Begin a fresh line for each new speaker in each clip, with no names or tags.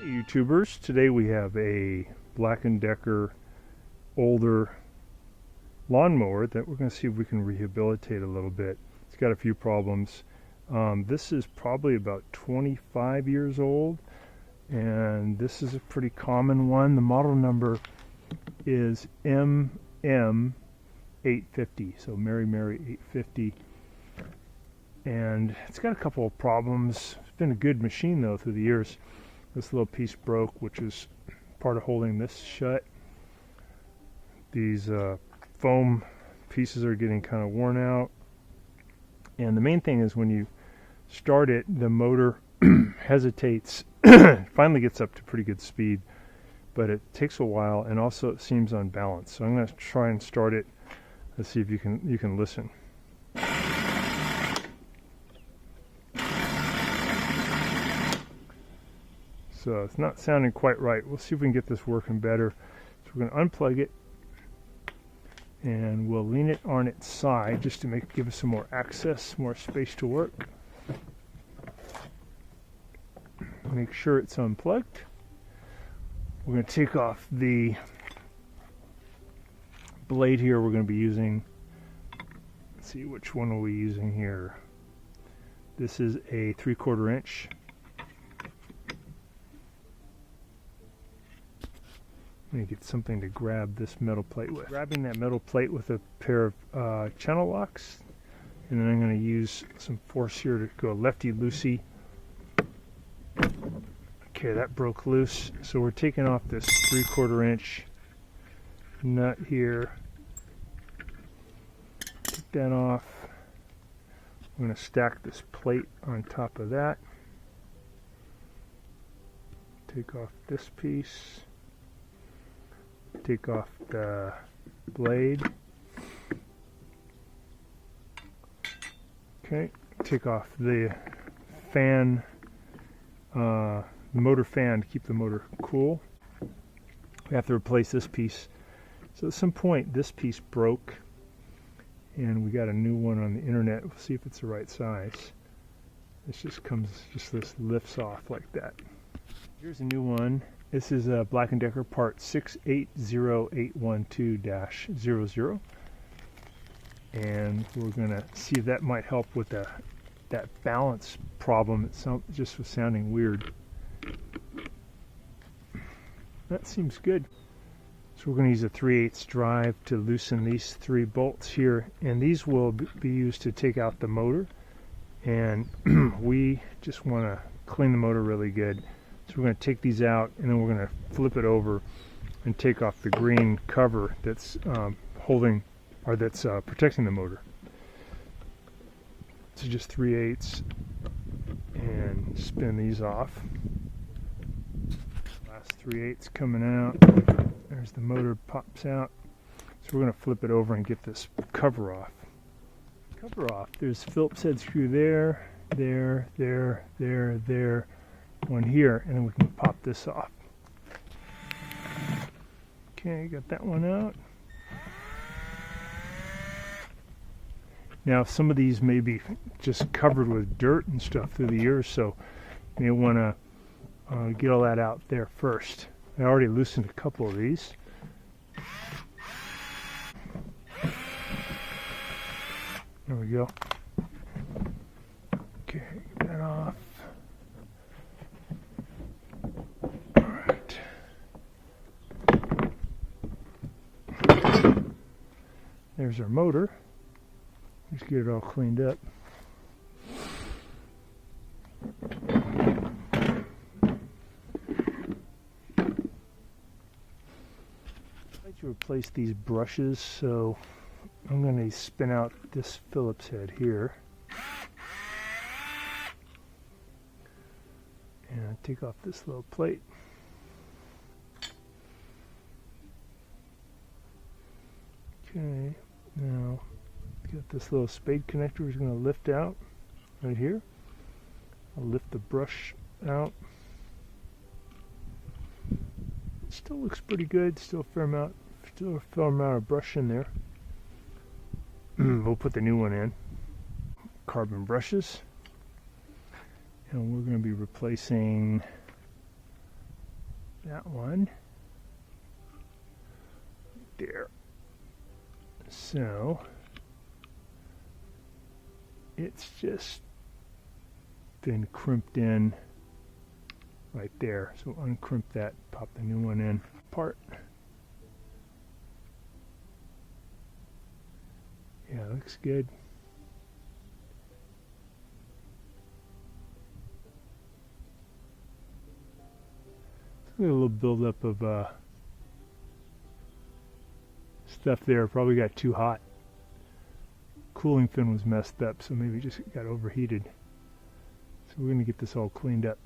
YouTubers, today we have a Black & Decker older lawnmower that we're going to see if we can rehabilitate a little bit. It's got a few problems. This is probably about 25 years old, and this is a pretty common one. The model number is MM850, so Mary 850, and it's got a couple of problems. It's been a good machine though through the years. This little piece broke, which is part of holding this shut. These foam pieces are getting kind of worn out. And the main thing is when you start it, the motor hesitates. Finally gets up to pretty good speed, but it takes a while, and also it seems unbalanced. So I'm going to try and start it. Let's see if you can listen. So it's not sounding quite right. We'll see if we can get this working better. So we're going to unplug it, and we'll lean it on its side just to give us some more access, more space to work. Make sure it's unplugged. We're going to take off the blade here. We're going to be using, let's see, which one are we using here? This is a 3/4 inch. I'm going to get something to grab this metal plate with. Grabbing that metal plate with a pair of channel locks, and then I'm going to use some force here to go lefty-loosey. Okay, that broke loose. So we're taking off this 3/4 inch nut here. Take that off. I'm going to stack this plate on top of that. Take off this piece. Take off the blade. Okay, take off the fan, the motor fan to keep the motor cool. We have to replace this piece. So at some point this piece broke, and we got a new one on the internet. We'll see if it's the right size. This this lifts off like that. Here's a new one. This is a Black & Decker part 680812-00, and we're going to see if that might help with that balance problem. It just was sounding weird. That seems good. So we're going to use a 3/8 drive to loosen these 3 bolts here, and these will be used to take out the motor, and we just want to clean the motor really good. So we're going to take these out, and then we're going to flip it over and take off the green cover that's protecting the motor. So just 3/8 and spin these off. Last 3/8 coming out. There's the motor pops out. So we're going to flip it over and get this cover off. There's Phillips head screw there, one here, and then we can pop this off. Okay, got that one out. Now some of these may be just covered with dirt and stuff through the years, so you may want to get all that out there first. I already loosened a couple of these. There we go. Okay, get that off. Alright. There's our motor. Just get it all cleaned up. I'd like to replace these brushes, so I'm going to spin out this Phillips head here. And take off this little plate. Okay, now got this little spade connector we're going to lift out right here. I'll lift the brush out. It still looks pretty good. Still a fair amount of brush in there. We'll put the new one in. Carbon brushes. And we're going to be replacing that one there. So it's just been crimped in right there. So uncrimp that, pop the new one in apart. Yeah, looks good. A little buildup of stuff there. Probably got too hot. Cooling fin was messed up, so maybe it just got overheated. So we're going to get this all cleaned up.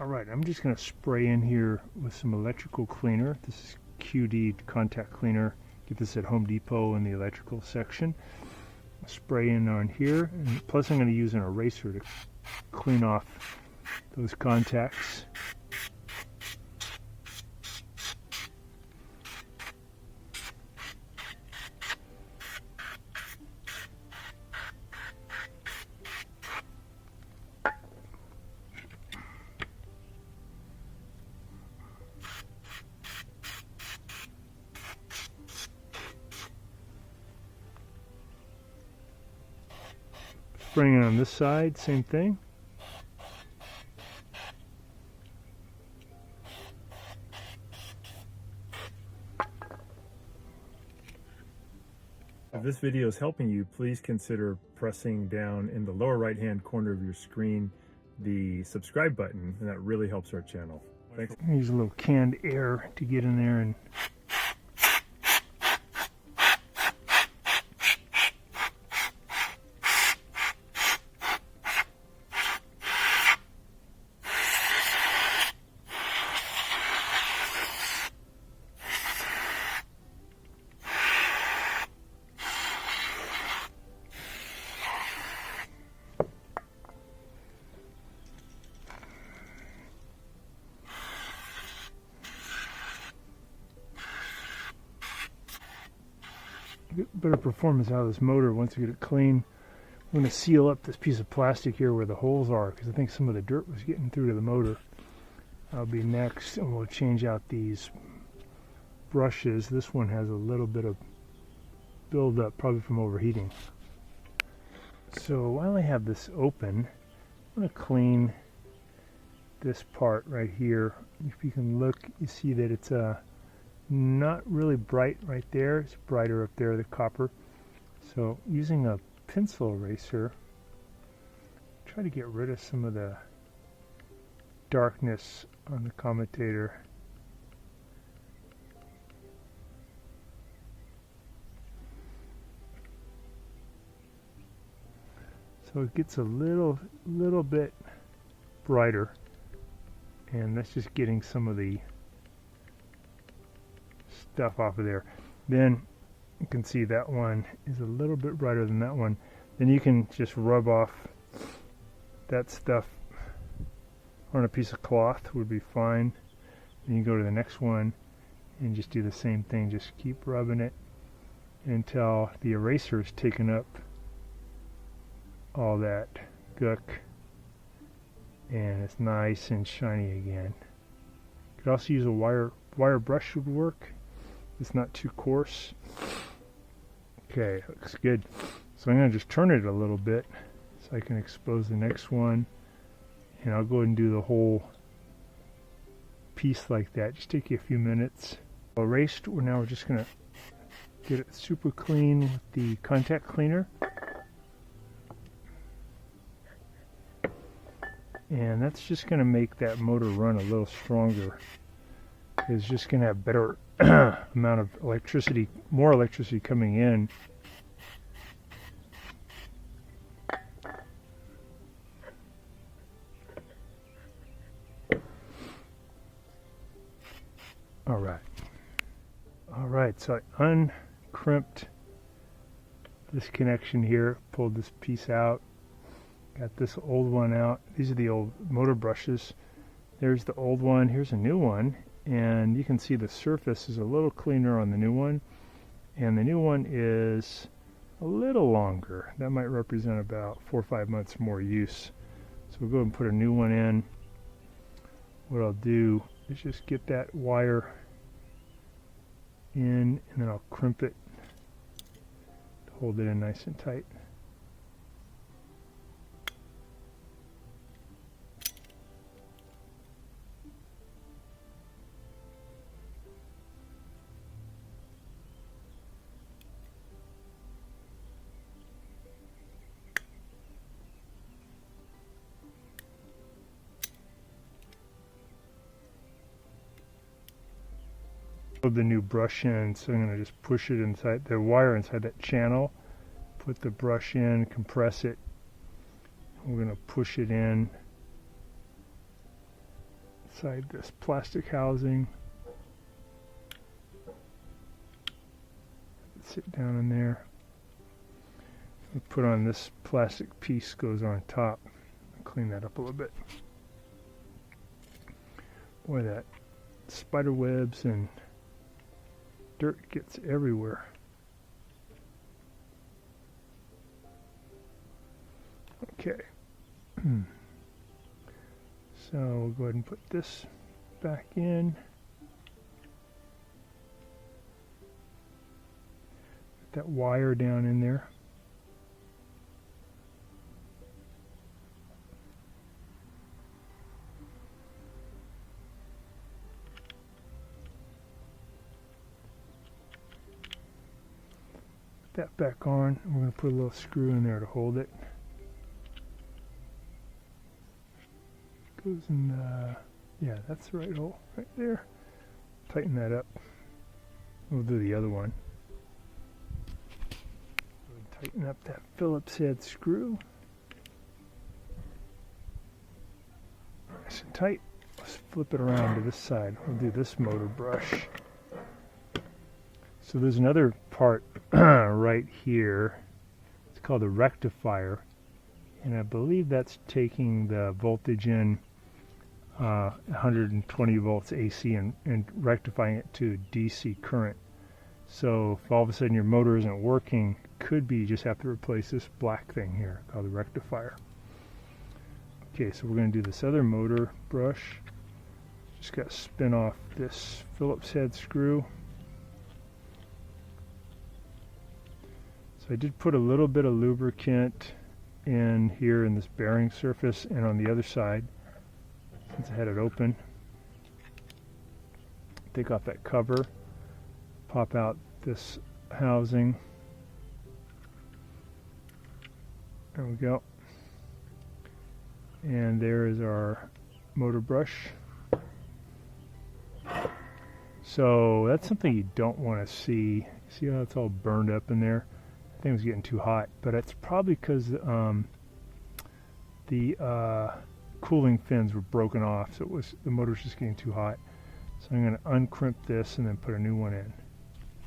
Alright, I'm just going to spray in here with some electrical cleaner. This is QD contact cleaner. Get this at Home Depot in the electrical section. Spray in on here, and plus I'm going to use an eraser to clean off those contacts. Spraying it on this side, same thing.
If this video is helping you, please consider pressing down in the lower right hand corner of your screen the subscribe button, and that really helps our channel. Thanks.
Use a little canned air to get in there and get better performance out of this motor once we get it clean. I'm going to seal up this piece of plastic here where the holes are, because I think some of the dirt was getting through to the motor. That'll be next, and we'll change out these brushes. This one has a little bit of buildup, probably from overheating. So while I have this open, I'm going to clean this part right here. If you can look, you see that it's not really bright right there. It's brighter up there, the copper. So using a pencil eraser, try to get rid of some of the darkness on the commutator. So it gets a little bit brighter, and that's just getting some of the stuff off of there. Then you can see that one is a little bit brighter than that one. Then you can just rub off that stuff on a piece of cloth, would be fine. Then you go to the next one and just do the same thing. Just keep rubbing it until the eraser is taken up all that gook and it's nice and shiny again. You could also use a wire brush, would work. It's not too coarse. Okay, looks good. So I'm going to just turn it a little bit so I can expose the next one, and I'll go ahead and do the whole piece like that. Just take you a few minutes. Erased, now we're just going to get it super clean with the contact cleaner. And that's just going to make that motor run a little stronger. It's just going to have better amount of electricity, more electricity coming in. Alright, so I uncrimped this connection here, pulled this piece out, got this old one out. These are the old motor brushes. There's the old one, here's a new one, and you can see the surface is a little cleaner on the new one, and the new one is a little longer. That might represent about 4 or 5 months more use. So we'll go ahead and put a new one in. what I'll do is just get that wire in, and then I'll crimp it to hold it in nice and tight. The new brush in, so I'm going to just push it inside the wire inside that channel, put the brush in, compress it. We're going to push it in inside this plastic housing. Sit down in there. We put on this plastic piece, goes on top. Clean that up a little bit. Boy, that spider webs and dirt gets everywhere. Okay. So we'll go ahead and put this back in. Put that wire down in there. That back on. We're going to put a little screw in there to hold it. Goes in the, yeah, that's the right hole right there. Tighten that up. We'll do the other one. Tighten up that Phillips head screw. Nice and tight. Let's flip it around to this side. We'll do this motor brush. So there's another part right here. It's called a rectifier, and I believe that's taking the voltage in 120 volts AC and rectifying it to DC current. So if all of a sudden your motor isn't working, could be you just have to replace this black thing here called the rectifier. Okay, so we're going to do this other motor brush. Just got to spin off this Phillips head screw. So I did put a little bit of lubricant in here in this bearing surface and on the other side, since I had it open. Take off that cover, pop out this housing. There we go. And there is our motor brush. So that's something you don't want to see. See how it's all burned up in there? I think it was getting too hot, but it's probably because the cooling fins were broken off, so the motor's just getting too hot. So I'm going to uncrimp this and then put a new one in.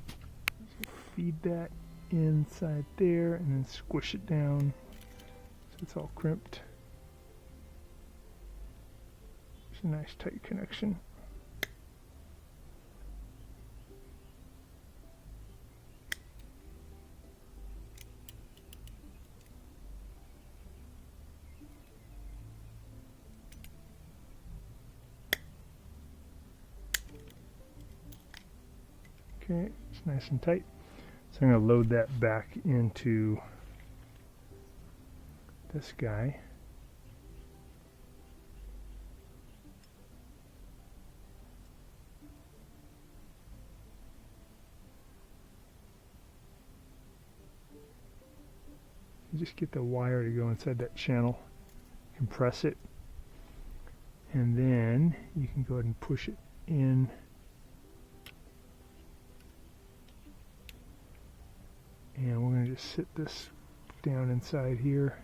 So feed that inside there and then squish it down so it's all crimped. It's a nice tight connection. Okay, it's nice and tight. So I'm going to load that back into this guy. You just get the wire to go inside that channel, compress it, and then you can go ahead and push it in. And we're going to just sit this down inside here.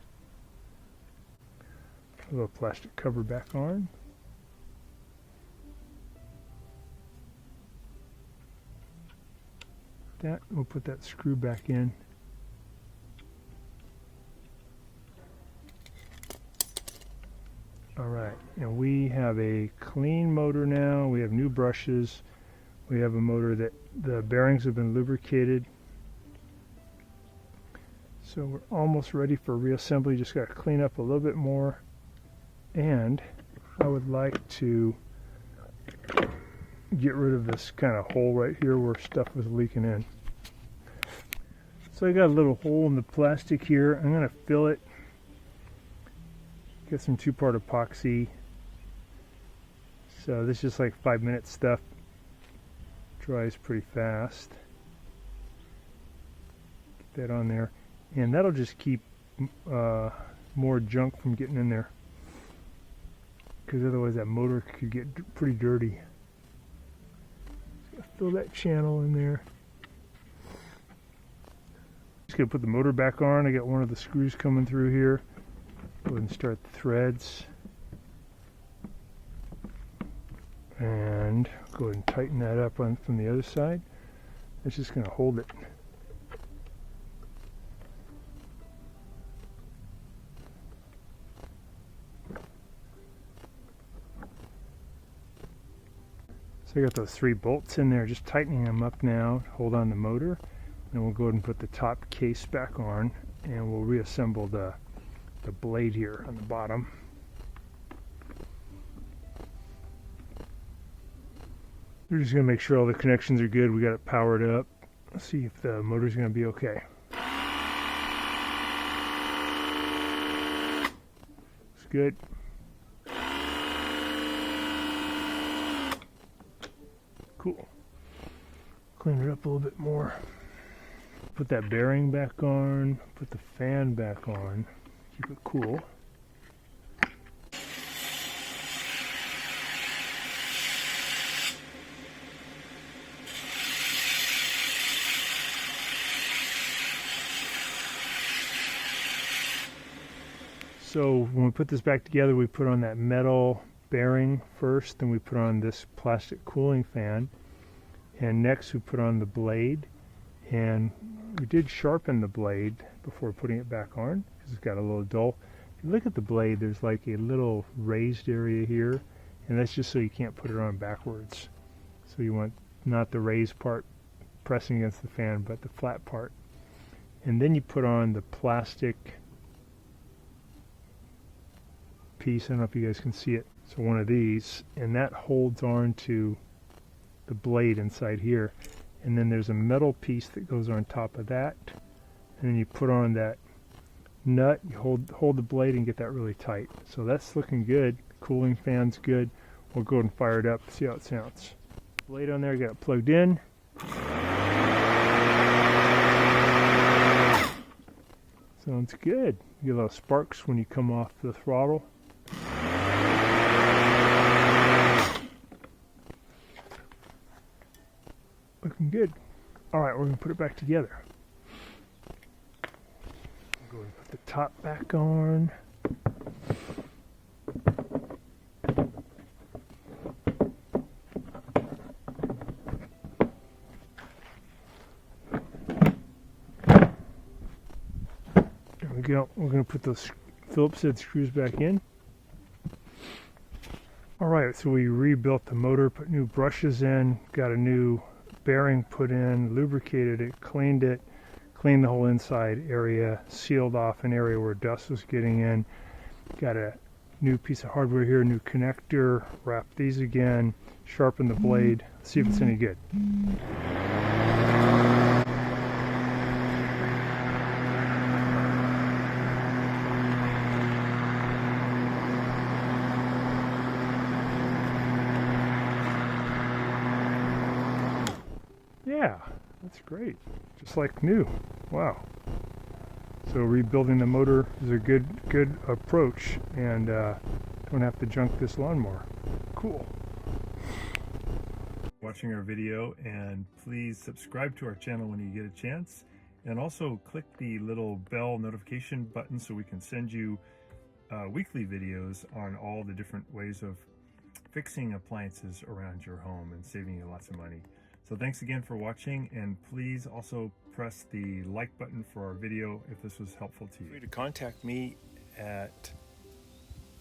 A little plastic cover back on. That, we'll put that screw back in. Alright, and we have a clean motor now. We have new brushes. We have a motor that the bearings have been lubricated. So we're almost ready for reassembly. Just got to clean up a little bit more. And I would like to get rid of this kind of hole right here where stuff was leaking in. So I got a little hole in the plastic here. I'm going to fill it. Get some 2-part epoxy. So this is just like 5-minute stuff. Dries pretty fast. Get that on there. And that'll just keep more junk from getting in there. Because otherwise that motor could get pretty dirty. So fill that channel in there. Just gonna put the motor back on. I got one of the screws coming through here. Go ahead and start the threads. And go ahead and tighten that up from the other side. It's just gonna hold it. So I got those 3 bolts in there, just tightening them up now. Hold on the motor. Then we'll go ahead and put the top case back on, and we'll reassemble the blade here on the bottom. We're just going to make sure all the connections are good. We got it powered up. Let's see if the motor's going to be okay. It's good. Cool. Clean it up a little bit more. Put that bearing back on. Put the fan back on. Keep it cool. So when we put this back together, we put on that metal bearing first, then we put on this plastic cooling fan, and next we put on the blade, and we did sharpen the blade before putting it back on because it's got a little dull. If you look at the blade, there's like a little raised area here, and that's just so you can't put it on backwards. So you want not the raised part pressing against the fan, but the flat part. And then you put on the plastic piece. I don't know if you guys can see it. So one of these, and that holds on to the blade inside here. And then there's a metal piece that goes on top of that. And then you put on that nut, you hold the blade and get that really tight. So that's looking good. Cooling fan's good. We'll go ahead and fire it up, see how it sounds. Blade on there, got it plugged in. Sounds good. You get a little sparks when you come off the throttle. Looking good. Alright, we're going to put it back together. Go ahead and put the top back on. There we go. We're going to put those Phillips head screws back in. Alright, so we rebuilt the motor, put new brushes in, got a new bearing put in, lubricated it, cleaned the whole inside area, sealed off an area where dust was getting in. Got a new piece of hardware here, new connector, wrapped these again, sharpened the blade, see if it's any good. Yeah, that's great. Just like new. Wow. So rebuilding the motor is a good approach, and don't have to junk this lawnmower. Cool.
Watching our video, and please subscribe to our channel when you get a chance, and also click the little bell notification button so we can send you weekly videos on all the different ways of fixing appliances around your home and saving you lots of money. So thanks again for watching, and please also press the like button for our video if this was helpful to you. Feel free to contact me at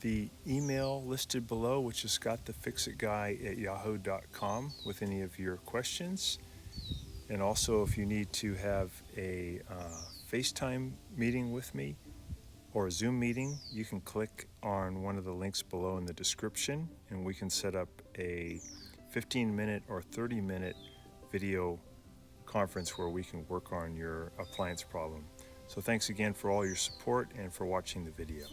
the email listed below, which is scottthefixitguy@yahoo.com, with any of your questions. And also, if you need to have a FaceTime meeting with me or a Zoom meeting, you can click on one of the links below in the description, and we can set up a 15-minute or 30-minute video conference where we can work on your appliance problem. So thanks again for all your support and for watching the video.